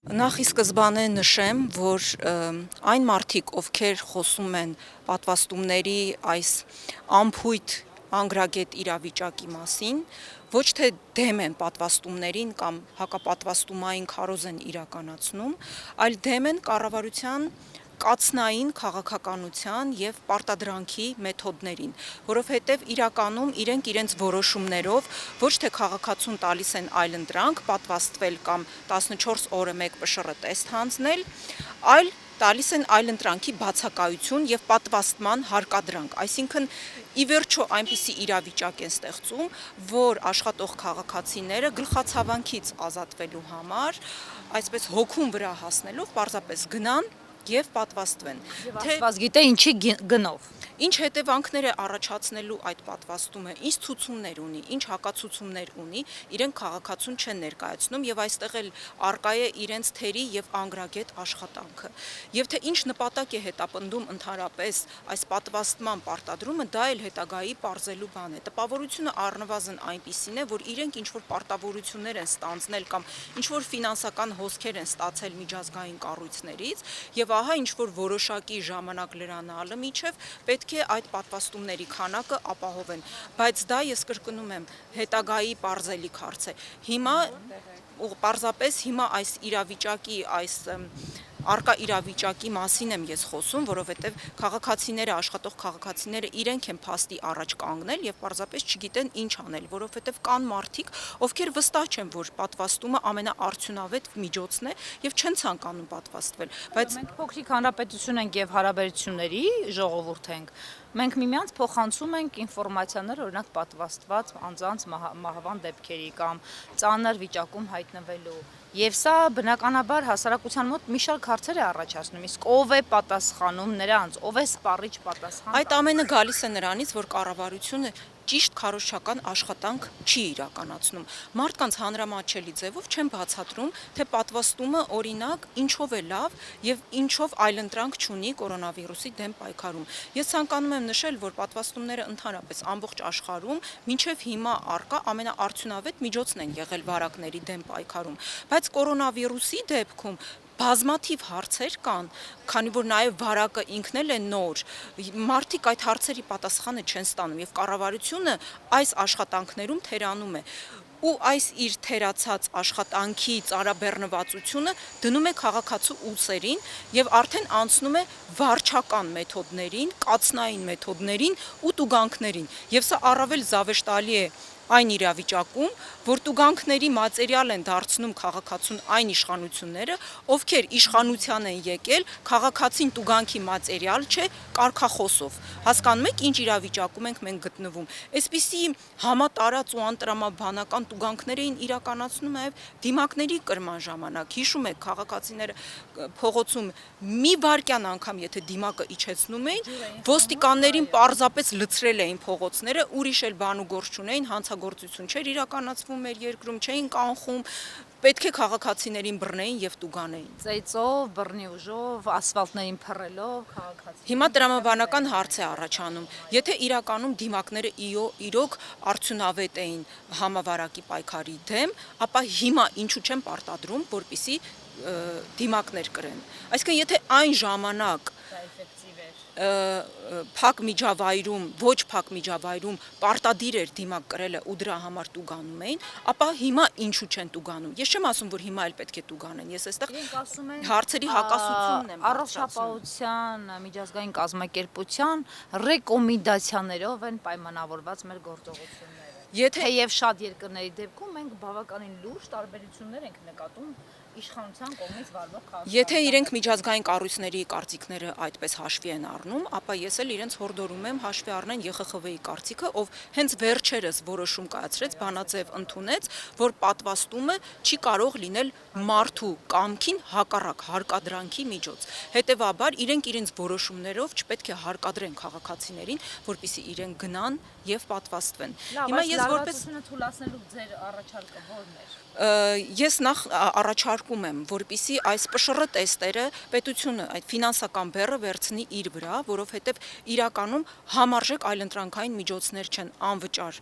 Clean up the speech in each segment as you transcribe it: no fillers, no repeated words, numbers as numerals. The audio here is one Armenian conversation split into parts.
Նախ ի սկզբանե նշեմ, որ այն մարդիկ, ովքեր խոսում են պատվաստումների այս անփույթ անգրագետ իրավիճակի մասին, ոչ թե դեմ են պատվաստումներին կամ հակապատվաստումային քարոզ են իրականացնում, այլ դեմ են կառավարության կացնային քաղաքականության եւ պարտադրանքի մեթոդներին, որովհետեւ իրականում իրենք իրենց որոշումներով ոչ թե քաղաքացուն տալիս են այլընտրանք պատվաստվել կամ 14 օրը մեկ ՊՇՌ տեստ հանձնել, այլ տալիս են այլընտրանքի բացակայություն եւ պատվաստման հարկադրանք, այսինքն ի վերջո այնպիսի իրավիճակ են ստեղծում, որ աշխատող քաղաքացիները գլխացավանքից ազատվելու համար, այսպես հոգուն վրա հասնելով պարզապես գնան եւ պատվաստվեն, Աստված գիտե ինչի գնով։ ինչ հետևանքներ է առաջացնելու այդ պատվաստումը, ինչ ցուցումներ ունի, ինչ հակացուցումներ ունի, իրենք քաղաքացուն չեն ներկայացնում եւ այստեղ էլ արկա է իրենց թերի եւ անգրագետ աշխատանքը։ Եվ թե ինչ նպատակ է հետապնդում ընդհանրապես այս պատվաստման պարտադրումը, դա էլ հետագայի պարզելու բան է։ Տպավորությունը առնվազն այնպիսին է, որ իրենք ինչ որ պարտավորություններ են ստանձնել կամ ինչ որ ֆինանսական հոսքեր են ստացել միջազգային կառույցներից եւ ահա ինչ որ որոշակի ժամանակ լրանալը միջև պետք է այդ պատվաստումների քանակը ապահովեն, բայց դա ես կրկնում եմ հետագայի պարզելիք հարց է։ Հիմա պարզապես հիմա այս իրավիճակի այս արկա իրավիճակի մասին եմ ես խոսում, որովհետև քաղաքացիները, աշխատող քաղաքացիները իրենք են փաստի առաջ կանգնել եւ պարզապես չգիտեն ինչ անել, որովհետև կան մարդիկ, ովքեր վստահ չեն, որ պատվաստումը ամենաարդյունավետ միջոցն է եւ չեն ցանկանում պատվաստվել, բայց Մենք փոքրիկ հանրապետություն ենք եւ հարաբերությունների ժողովուրդ ենք։ Մենք միմյանց փոխանցում ենք ինֆորմացիաներ, օրինակ պատվաստված անձանց մահվան դեպքերի կամ ծանր վիճակում հայտնվելու։ Եվ սա բնականաբար հասարակության մոտ մի շարք հարցեր է առաջացնում, իսկ ով է պատասխանում նրանց, ով է սպառիչ պատասխան։ այդ ամենը գալիս է նրանից, որ կառավարությունը ճիշտ քարոզչական աշխատանք չի իրականացնում։ Մարդկանց հանրամատչելի ձևով չեն բացատրում, թե պատվաստումը օրինակ ինչով է լավ եւ ինչով այլընտրանք չունի կորոնավիրուսի դեմ պայքարում։ Ես ցանկանում եմ նշել, որ պատվաստումները ընդհանրապես ամբողջ աշխարհում մինչև հիմա արկա ամենաարդյունավետ միջոցն են եղել վարակների դեմ պայքարում, բայց կորոնավիրուսի դեպքում բազմաթիվ հարցեր կան, քանի որ նաև վարակը ինքն էլ է նոր, մարդիկ այդ հարցերի պատասխանը չեն ստանում եւ կառավարությունը այս աշխատանքներում թերանում է ու այս իր թերացած աշխատանքի ծարաբեռնվածությունը դնում է քաղաքացու ուսերին եւ արդեն անցնում է վարչական մեթոդներին, կացնային մեթոդներին ու տուգանքներին եւ սա առավել զավեշտալի է այն իրավիճակում, որ տուգանքների մատերիալ են դարձնում քաղաքացուն այն իշխանությունները, ովքեր իշխանության են եկել, քաղաքացին տուգանքի մատերիալ չէ, կարգախոսով։ Հասկանում եք, ինչ իրավիճակում ենք մենք գտնվում։ Այսպիսի համատարած ու անտրամաբանական տուգանքներ էին իրականացնում նաև դիմակների կրման ժամանակ։ Հիշում եք, քաղաքացիները փողոցում մի վայրկյան անգամ եթե դիմակը իջեցնում էին, ոստիկաններին պարզապես լցրել էին փողոցները, ուրիշ էլ բան ու գործ չունեին, հանցագործություն չէր իրականացվում մեր երկրում, չէին կանխում, պետք է քաղաքացիներին բռնեին եւ տուգանեին։ Ծեծով, բռնի ուժով, ասֆալտներին փռելով քաղաքացի։ Հիմա տրամաբանական հարց է առաջանում, եթե իրականում դիմակները իրոք արդյունավետ էին համավարակի պայքարի դեմ, ապա հիմա ինչու չեն պարտադրում, որպիսի դիմակներ կրեն։ Այսինքն եթե այն ժամանակ փակ միջավայրում, ոչ փակ միջավայրում պարտադիր էր դիմակ կրելը ու դրա համար տուգանում էին, ապա հիմա ինչու չեն տուգանում։ Ես չեմ ասում, որ հիմա էլ պետք է տուգանեն։ Ես այստեղ հարցերի հակասությունն եմ առողջապահության միջազգային կազմակերպության ռեկոմենդացիաներով են պայմանավորված մեր գործողությունները։ Թեև շատ երկրների դեպքում մենք բավականին լուրջ տարբերություններ ենք նկատում իշխանության կողմից վարվող քաղաքական։ Եթե իրենք միջազգային կառույցների կարծիքները այդպես հաշվի են առնում, ապա ես էլ իրենց հորդորում եմ հաշվի առնեն ԵԽԽՎ-ի կարծիքը, ով հենց վերջերս որոշում կայացրեց, բանաձև ընդունեց, որ պատվաստումը չի կարող լինել մարդու կամքին հակառակ հարկադրանքի միջոց։ Հետևաբար իրենք իրենց որոշումներով չպետք է հարկադրեն քաղաքացիներին, որպեսզի իրենք գնան եւ պատվաստվեն։ Հիմա ես որպես թույլատնելու ձեր առաջարկը ո՞րն էր։ Ես նախ առաջարկում ձգտում եմ, որպեսզի այս ՊՇՌ տեստերը պետությունը այդ ֆինանսական բեռը վերցնի իր վրա, որովհետև իրականում համարժեք այլընտրանքային միջոցներ չեն անվճար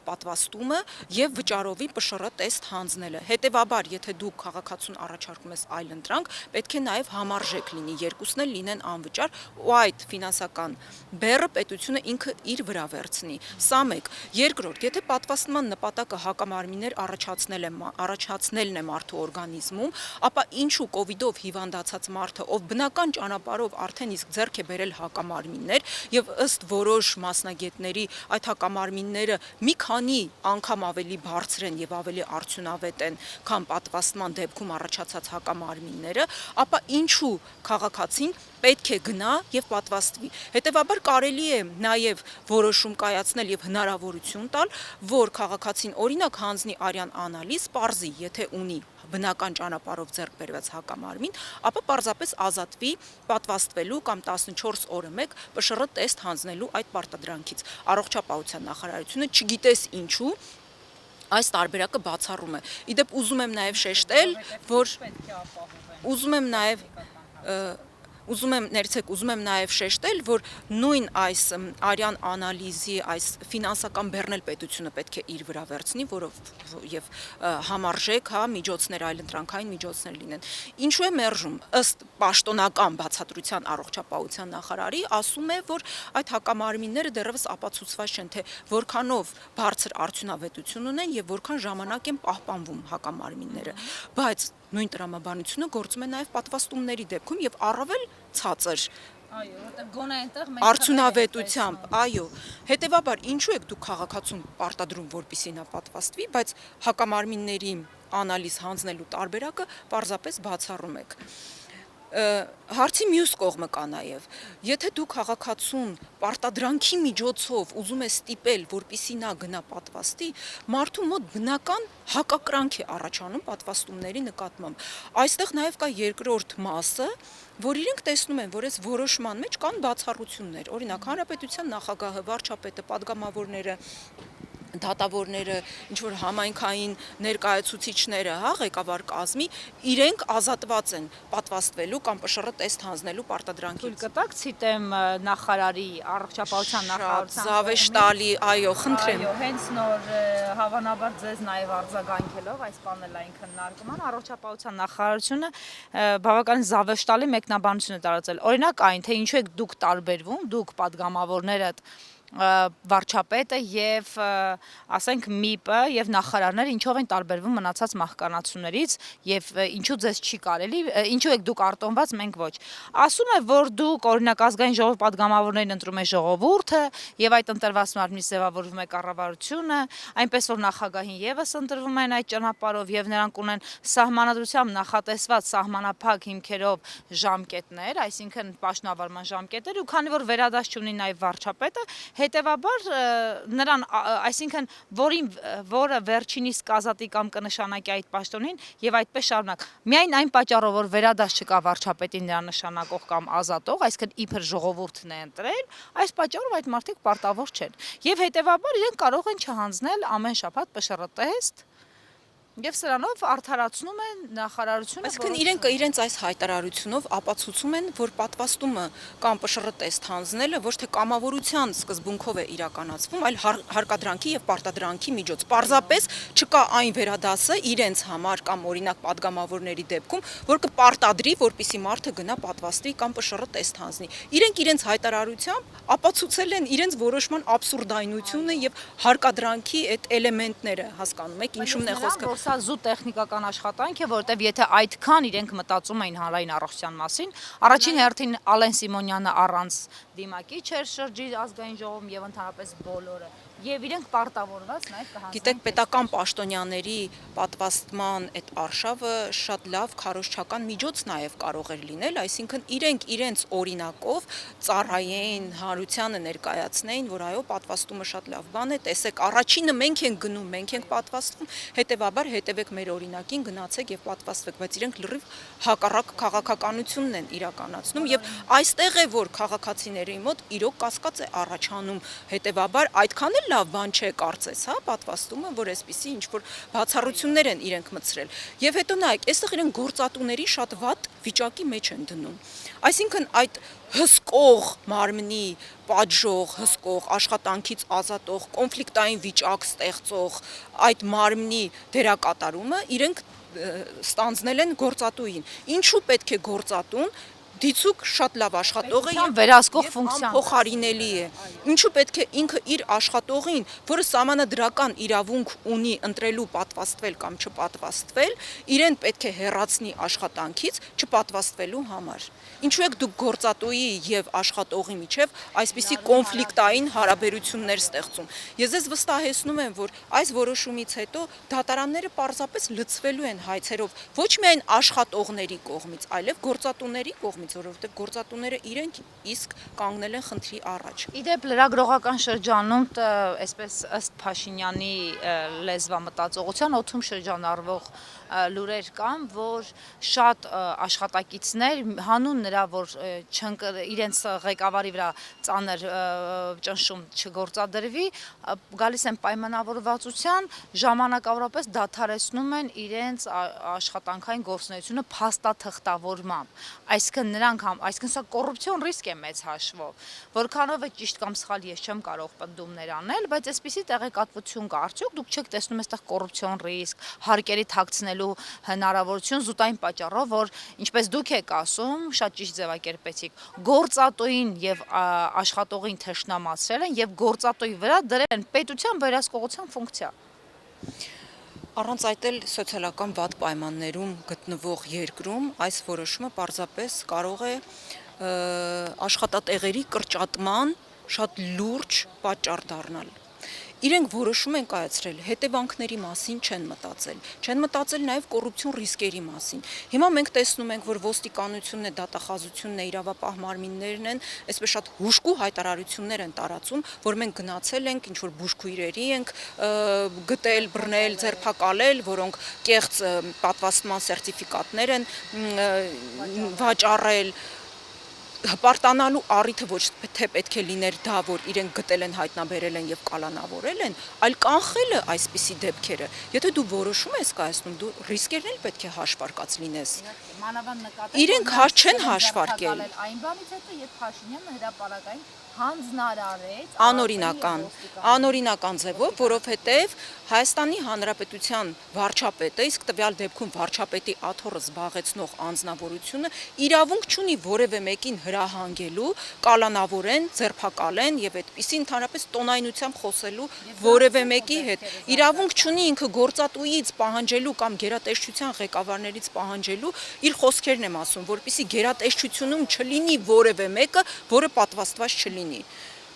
պատվաստումը եւ վճարովի ՊՇՌ տեստ հանձնելը։ Հետևաբար, եթե դուք քաղաքացուն առաջարկում ես այլընտրանք, պետք է նաեւ համարժեք լինի, երկուսն էլ լինեն անվճար ու այդ ֆինանսական բեռը պետությունը ինքը իր վրա վերցնի։ Սա մեկ։ Երկրորդ, եթե պատվաստման նպատակը հակամարմիններ առաջացնելն է մարդու օրգանիզմում, ապա ինչու կովիդով հիվանդացած մարդը, ով բնական ճանապարհով արդեն իսկ ձեռք է բերել հակամարմիններ եւ ըստ որոշ մասնագետների այդ հակամարմինները մի քանի անգամ ավելի բարձր են եւ ավելի արդյունավետ են, քան պատվաստման դեպքում առաջացած հակամարմինները, ապա ինչու քաղաքացին պետք է գնա եւ պատվաստվի։ Հետևաբար կարելի է նաեւ որոշում կայացնել եւ հնարավորություն տալ, որ քաղաքացին օրինակ հանձնի արյան անալիզ, պարզի, եթե ունի բնական ճանապարհով ձեռք բերված հակամարմին, ապա պարզապես ազատվի պատվաստվելու կամ 14 օրը մեկ ՊՇՌ տեստ հանձնելու այդ պարտադրանքից։ Առողջապահության նախարարությունը չգիտես ինչու այս տարբերակը բացառում է։ Իդեպ ուզում եմ նաեւ շեշտել, որ ուզում եմ նաև շեշտել, որ նույն այս արյան անալիզի, այս ֆինանսական բեռն էլ պետությունը պետք է իր վրա վերցնի, եւ համարժեք, միջոցներ, այլընտրանքային միջոցներ լինեն։ Ինչու է մերժում, ըստ պաշտոնական բացատրության առողջապահության նախարարի, ասում է, որ այդ հակամարմինները դեռևս ապացուցված չեն, թե որքանով բարձր արդյունավետություն ունեն եւ որքան ժամանակ են պահպանվում հակամարմինները, բայց նույն տրամաբանությունը գործում է նաև պատվաստումների դեպքում եւ առավել ցածր արդյունավետությամբ, այո, հետեւաբար ինչու եք դուք քաղաքացուն պարտադրում, որպեսզի նա պատվաստվի, բայց հակամարմինների անալիզ հանձնելու տարբերակը պարզապես բացառում եք։ Հարցի մյուս կողմը կա նաև, եթե դու քաղաքացուն պարտադրանքի միջոցով ուզում ես ստիպել, որպեսզի նա գնա պատվաստի, մարդու մոտ բնական հակակրանք է առաջանում պատվաստումների նկատմամբ։ Այստեղ նաև կա երկրորդ մասը, որ իրենք տեսնում են, որ այս որոշման մեջ կան բացառություններ, օրինակ հանրապետության նախագահը, վարչապետը, падգամավորները, դատավորները, ինչ որ համայնքային ներկայացուցիչները, ղեկավար կազմի, իրենք ազատված են պատվաստվելու կամ ՊՇՌ տեստ հանձնելու պարտադրանքից։ Թույլ կտաք ցիտեմ նախարարի, առողջապահության նախարարության Զավեշտալի, այո, խնդրեմ։ Այո, հենց նոր հավանաբար ձեզ նաև արձագանքելով այս պանելային քննարկման առողջապահության նախարարությունը բավականին զավեշտալի մեկնաբանություն է տարածել։ Օրինակ այն, թե ինչու եք դուք տարբերվում, դուք падգամավորներդ վարչապետը եւ ասենք ՄԻՊ-ը եւ նախարարները ինչով են տարբերվում մնացած մահկանացուներից եւ ինչու ձեզ չի կարելի, ինչու եք դուք արտոնված, մենք ոչ։ Ասում է, որ դուք օրինակ ազգային ժողով падգամավորներին ընտրում է ժողովուրդը եւ այդ ընտրված մարմնից ձևավորվում է կառավարությունը, այնպես որ նախագահին եւս ընտրվում են այդ ճանապարհով եւ նրանք ունեն սահմանադրությամբ նախատեսված սահմանափակ հիմքերով ժամկետներ, այսինքն պաշտոնավարման ժամկետներ, ու քանի որ վերադաշ չունի նաեւ վարչապետը, հետևաբար նրան, այսինքն որը վերջինիս կազատի կամ կնշանակի այդ պաշտոնին եւ այդպես շարունակ։ Միայն այն պատճառով, որ վերադաշ չկա վարչապետին նրա նշանակող կամ ազատող, այսինքն իբր ժողովուրդն է ընտրել, այս պատճառով այդ մարդիկ պարտավոր չեն։ Եվ հետևաբար իրենք կարող են չհանձնել ամեն շաբաթ ՊՇՌ տեստ եւ սրանով արդարացնում են նախարարությունը։ Այսինքն իրենք իրենց այս հայտարարությունով ապացուցում են, որ պատվաստումը կամ ՊՇՌ տեստ հանձնելը ոչ թե կամավորության սկզբունքով է իրականացվում, այլ հարկադրանքի եւ պարտադրանքի միջոց։ Պարզապես չկա այն վերադասը իրենց համար կամ օրինակ падգամավորների դեպքում, որ կպարտադրի, որպեսզի մարդը գնա պատվաստվի կամ ՊՇՌ տեստ հանձնի։ Իրենք իրենց հայտարարությամբ ապացուցել են իրենց որոշման աբսուրդայնությունը եւ հարկադրանքի այդ էլեմենտները, հասկանում եք, ինչու՞մն է խոսքը։ Սա զուտ տեխնիկական աշխատանք է, որովհետև եթե այդքան իրենք մտածում էին հանրային առողջության մասին, առաջին հերթին Ալեն Սիմոնյանը առանց դիմակի չէր շրջի ազգային ժողովում եւ ընդհանրապես բոլորը։ Եվ իրենք պարտավորված նաև կհանձնեն։ Գիտեք, պետական պաշտոնյաների պատվաստման այդ արշավը շատ լավ քարոզչական միջոց նաև կարող էր լինել, այսինքն իրենք իրենց օրինակով ծառայեն, հանրությանը ներկայացնեին, որ այո, պատվաստումը շատ լավ բան է, տեսեք, առաջինը մենք ենք գնում, մենք ենք պատվաստվում, հետևաբար հետևեք մեր օրինակին, գնացեք եւ պատվաստվեք, բայց իրենք լրիվ հակառակ քաղաքականությունն են իրականացնում եւ այստեղ է որ քաղաքացիների մոտ իրոք կասկած է առաջանում, հետևաբար այդքան էլ լավ բան չէ կարծես, հա, պատվաստումը, որ այսպիսի ինչ որ բացառություններ են իրենք մտցրել։ Եվ հետո նայեք, այստեղ իրենք գործատուների շատ վատ վիճակի մեջ են դնում։ Այսինքն այդ հսկող մարմնի պատժող, հսկող, աշխատանքից ազատող, կոնֆլիկտային վիճակ ստեղծող այդ մարմնի դերակատարումը իրենք ստանձնել են գործատուին։ Ինչու պետք է գործատուն դիցուկ շատ լավ աշխատող է Պետության վերահսկող եւ ֆունկցիան անփոխարինելի է։ Ինչու պետք է ինքը իր աշխատողին, որը սահմանադրական իրավունք ունի ընտրելու պատվաստվել կամ չպատվաստվել, իրեն պետք է հեռացնի աշխատանքից չպատվաստվելու համար։ Ինչու եք դուք գործատուի եւ աշխատողի միջև այսպիսի կոնֆլիկտային հարաբերություններ ստեղծում։ Ես ձեզ վստահեցնում եմ, որ այս որոշումից հետո դատարանները պարզապես լցվելու են հայցերով ոչ միայն աշխատողների կողմից, այլև գործատուների կողմից, որովհետև գործատուները իրենք իսկ կանգնել են խնդրի առաջ։ Իդեպ լրագրողական շրջանում այսպես ըստ Փաշինյանի լեզվամտածողության օդում շրջանառվող լուրեր կան, որ շատ աշխատակիցներ հանուն նրա, որ իրենց ղեկավարի վրա ծանր ճնշում չգործադրվի, գալիս են պայմանավորվածության, ժամանակավորապես դադարեցնում են իրենց աշխատանքային գործունեությունը փաստաթղթավորմամբ։ Այսինքն սա կոռուպցիոն ռիսկ է մեծ հաշվով, որքանով է ճիշտ կամ սխալ ես չեմ կարող պնդումներ անել, բայց այսպիսի տեղեկատվություն կա, արդյոք դուք չեք տեսնում այստեղ կոռուպցիոն ռիսկ, հարկերի թաքցնելու հնարավորություն զուտային պատճառով, որ ինչպես դուք եք ասում, շատ ճիշտ ձևակերպեցիք, գործատուին եւ աշխատողին թշնամացրել են եւ գործատուի վրա դրել են պետության վերահսկողության ֆունկցիա։ Առանց այդ էլ սոցիալական վատ պայմաններում գտնվող երկրում այս որոշումը պարզապես կարող է աշխատատեղերի կրճատման շատ լուրջ պատճառ դառնալ։ Իրենք որոշում են կայացրել, հետևանքների մասին չեն մտածել նաև կոռուպցիոն ռիսկերի մասին։ Հիմա մենք տեսնում ենք, որ ոստիկանությունն է, դատախազությունն է, իրավապահ մարմիններն են, այսպես շատ հուժկու հայտարարություններ են տարածում, որ մենք գնացել ենք, ինչ որ բուժքույրերի ենք գտել, բռնել, ձերբակալել, որոնք կեղծ պատվաստման սերտիֆիկատներ են վաճառել, հպարտանալու առիթը ոչ թե պետք է լիներ դա, որ իրենք գտել են, հայտնաբերել են եւ կալանավորել են, այլ կանխելը այսպիսի դեպքերը։ Եթե դու որոշում ես կայացնում, դու ռիսկերն էլ պետք է հաշվարկած լինես։ Իրենք չեն հաշվարկել։ Այն բանից հետո, երբ Փաշինյանը հրապարակային հանձնարարեց անօրինական ձևով, որովհետև Հայաստանի Հանրապետության վարչապետը, իսկ տվյալ դեպքում վարչապետի աթոռը զբաղեցնող անձնավորությունը իրավունք չունի որևէ մեկին հրահանգելու, կալանավորեն, ձերբակալեն եւ այդպիսի ընդհանրապես տոնայնությամբ խոսելու որևէ մեկի հետ։ Իրավունք չունի ինքը գործատուից պահանջելու կամ գերատեսչության ղեկավարներից պահանջելու, իր խոսքերն եմ ասում, որպեսզի գերատեսչությունում չլինի որևէ մեկը, որը պատվաստված չլինի։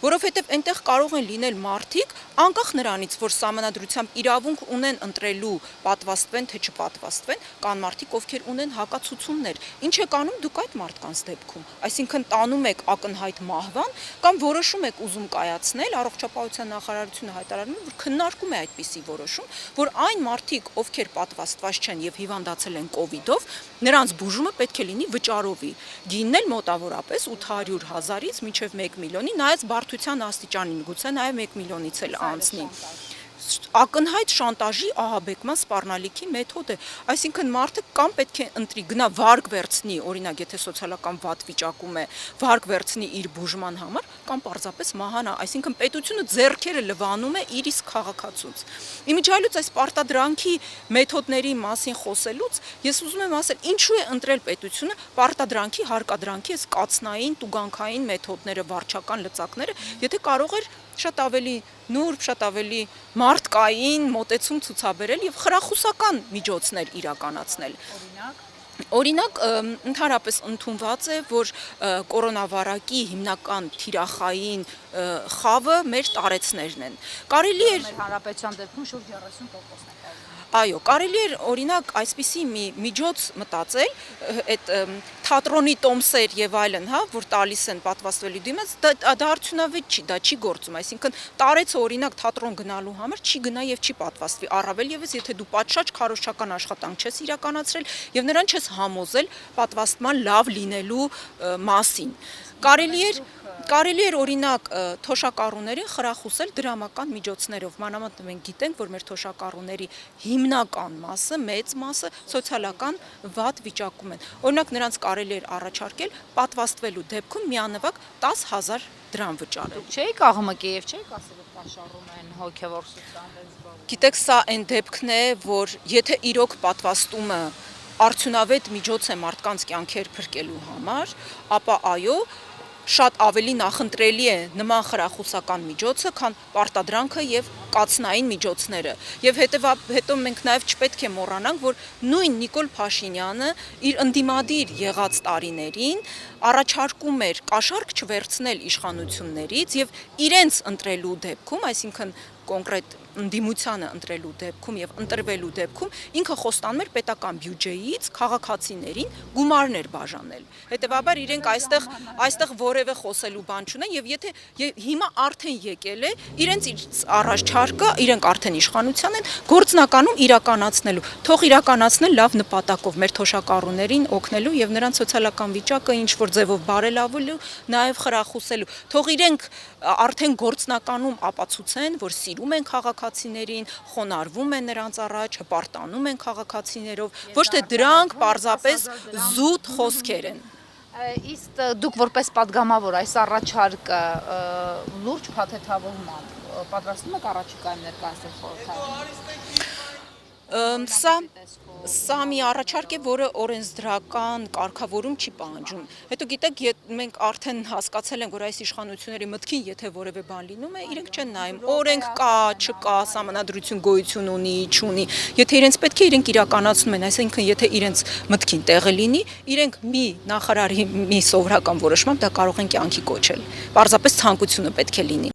Որովհետև այնտեղ կարող են լինել մարդիկ, անկախ նրանից, որ սահմանադրությամբ իրավունք ունեն ընտրելու պատվաստվեն թե չպատվաստվեն, կան մարդիկ, ովքեր ունեն հակացություններ։ Ինչ եք անում դուք այդ մարդկանց դեպքում։ Այսինքն տանում եք ակնհայտ մահվան կամ որոշում եք ուզում կայացնել, առողջապահության նախարարությունը հայտարարում է, որ քննարկում է այդպիսի որոշում, որ այն մարդիկ, ովքեր պատվաստված չեն եւ հիվանդացել են կոവിഡ്ով, նրանց բուժումը պետք է լինի վճարովի։ Գինն էլ մոտավորապես 800,000-ից մինչև 1 միլիոնի, նայած բարդության աստիճանին, գուցե նաև 1 միլիոնից էլ անցնի։ Ակնհայտ շանտաժի ահաբեկման սպառնալիքի մեթոդ է, այսինքն մարդը կամ պետք է ընտրի գնա վարկ վերցնի, օրինակ եթե սոցիալական վատ վիճակում է, վարկ վերցնի իր բուժման համար, կամ պարզապես մահանա, այսինքն պետությունը ձեռքերը լվանում է իր իսկ քաղաքացուց։ Իմիջիայլոց այս պարտադրանքի մեթոդների մասին խոսելուց ես ուզում եմ ասել, ինչու է ընտրել պետությունը պարտադրանքի, հարկադրանքի այս կացնային, տուգանքային մեթոդները, վարչական լծակները, եթե կարող էր շատ ավելի նուրբ, շատ ավելի մարդկային մոտեցում ցուցաբերել եւ խրախուսական միջոցներ իրականացնել։ Օրինակ, ընդհանրապես ընդունված է, որ կորոնավարակի հիմնական թիրախային խավը մեր տարեցներն են։ Կարելի է հանրապետության դեպքում շուրջ 30%-ն է։ Այո, կարելի էր օրինակ այսպիսի մի միջոց մտածել, այդ թատրոնի տոմսեր եւ այլն, հա, որ տալիս են պատվաստվելու դիմաց, դա արդյունավետ չի, դա չի գործում, այսինքն տարեցը օրինակ թատրոն գնալու համար չի գնա եւ չի պատվաստվի, առավել եւս եթե դու պատշաճ քարոզչական աշխատանք չես իրականացրել եւ նրան չես համոզել պատվաստման լավ լինելու մասին։ Կարելի էր Կարելի էր օրինակ թոշակառուներին խրախուսել դրամական միջոցներով, մանավանդ մենք գիտենք, որ մեր թոշակառուների հիմնական մասը, մեծ մասը սոցիալական վատ վիճակում են։ Օրինակ նրանց կարելի էր առաջարկել պատվաստվելու դեպքում միանվագ 10,000 դրամ վճարել։ Չէի կաղմկի եւ չէի ասել որ կաշառում են հոգեվոր սուբստանտներ զբաղվում։ Գիտեք, սա այն դեպքն է, որ եթե իրոք պատվաստումը արդյունավետ միջոց է մարդկանց կյանքեր փրկելու համար, ապա այո, շատ ավելի նախընտրելի է նման խրախուսական միջոցը, քան պարտադրանքը եւ կացնային միջոցները։ Եվ հետո մենք նաեւ չպետք է մոռանանք, որ նույն Նիկոլ Փաշինյանը իր ընդդիմադիր եղած տարիներին առաջարկում էր կաշառք չվերցնել իշխանություններից եւ իրենց ընտրելու դեպքում, այսինքն կոնկրետ ընդդիմությանը ընտրելու դեպքում եւ ընտրվելու դեպքում ինքը խոստանում էր պետական բյուջեից քաղաքացիներին գումարներ բաժանել։ Հետևաբար իրենք այստեղ որևէ խոսելու բան չունեն եւ եթե հիմա արդեն եկել է իրենց առաջարկը, իրենք արդեն իշխանության են գործնականում իրականացնելու։ Թող իրականացնեն լավ նպատակով մեր թոշակառուներին օգնելու եւ նրանց սոցիալական վիճակը ինչ որ ձևով բարելավելու, նաեւ խրախուսելու։ Թող իրենք արդեն գործնականում ապացուցեն, որ սիրում են քաղաքացիներին, խոնարհվում են նրանց առաջ, հպարտանում են քաղաքացիներով, ոչ թե դրանք պարզապես զուտ խոսքեր են։ Իսկ դուք որպես падգամավոր այս առաջարկը լուրջ փաթեթավորմամբ պատրաստվում եք առաջիկայում ներկայացնել խորհրդարանը։ Սա մի առաջարկ է, որը օրենսդրական կարգավորում չի պահանջում։ Հետո գիտեք, մենք արդեն հասկացել ենք, որ այս իշխանությունների մտքին, եթե որևէ բան լինում է, իրենք չեն նայում, օրենք կա, չկա, սահմանադրություն գոյություն ունի, չունի։ Եթե իրենց պետք է, իրենք իրականացնում են, այսինքն եթե իրենց մտքին տեղը լինի, իրենք մի նախարարի մի սովորական որոշմամբ դա կարող են կյանքի կոչել։ Պարզապես ցանկությունը պետք է լինի։